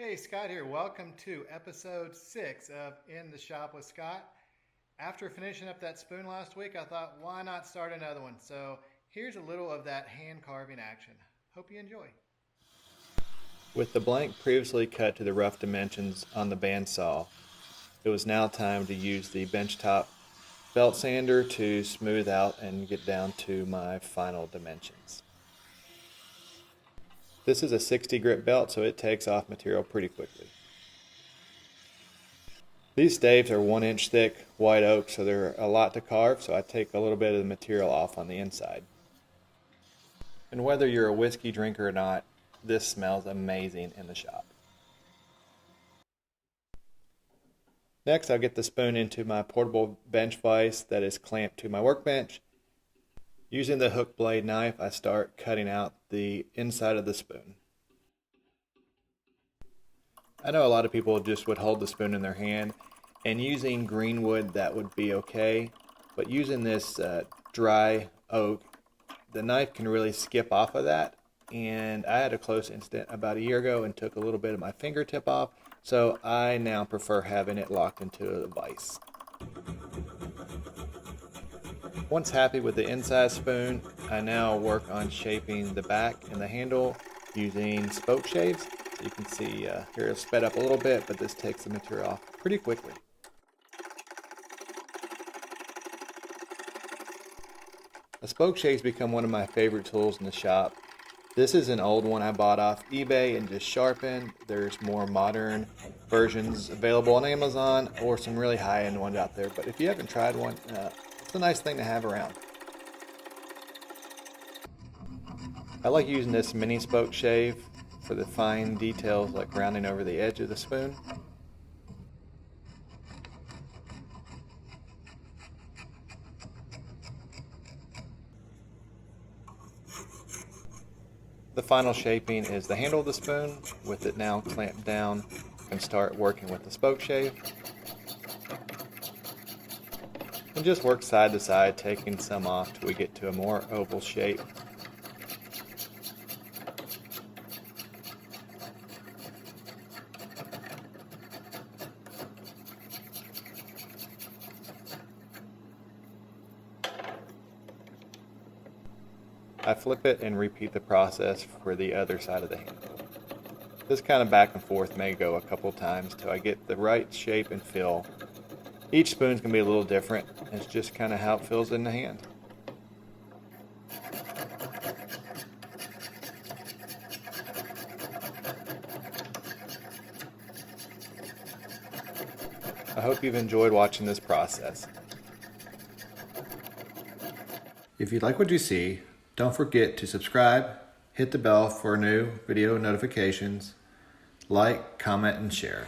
Hey, Scott here. Welcome to episode 6 of In the Shop with Scott. After finishing up that spoon last week, I thought, why not start another one? So here's a little of that hand carving action. Hope you enjoy. With the blank previously cut to the rough dimensions on the bandsaw, it was now time to use the benchtop belt sander to smooth out and get down to my final dimensions. This is a 60 grit belt, so it takes off material pretty quickly. These staves are 1 inch thick white oak, so they're a lot to carve, so I take a little bit of the material off on the inside. And whether you're a whiskey drinker or not, this smells amazing in the shop. Next, I'll get the spoon into my portable bench vise that is clamped to my workbench. Using the hook blade knife, I start cutting out the inside of the spoon. I know a lot of people just would hold the spoon in their hand, and using green wood that would be okay, but using this dry oak, the knife can really skip off of that, and I had a close incident about a year ago and took a little bit of my fingertip off, so I now prefer having it locked into the vise. Once happy with the inside spoon, I now work on shaping the back and the handle using spoke shaves. So you can see here it's sped up a little bit, but this takes the material off pretty quickly. A spoke shave's become one of my favorite tools in the shop. This is an old one I bought off eBay and just sharpened. There's more modern versions available on Amazon or some really high-end ones out there, but if you haven't tried one, it's a nice thing to have around. I like using this mini spoke shave for the fine details like rounding over the edge of the spoon. The final shaping is the handle of the spoon. With it now clamped down, you can start working with the spoke shave. And just work side to side, taking some off till we get to a more oval shape. I flip it and repeat the process for the other side of the handle. This kind of back and forth may go a couple times till I get the right shape and feel. Each spoon's going to be a little different. It's just kind of how it feels in the hand. I hope you've enjoyed watching this process. If you like what you see, don't forget to subscribe, hit the bell for new video notifications, like, comment, and share.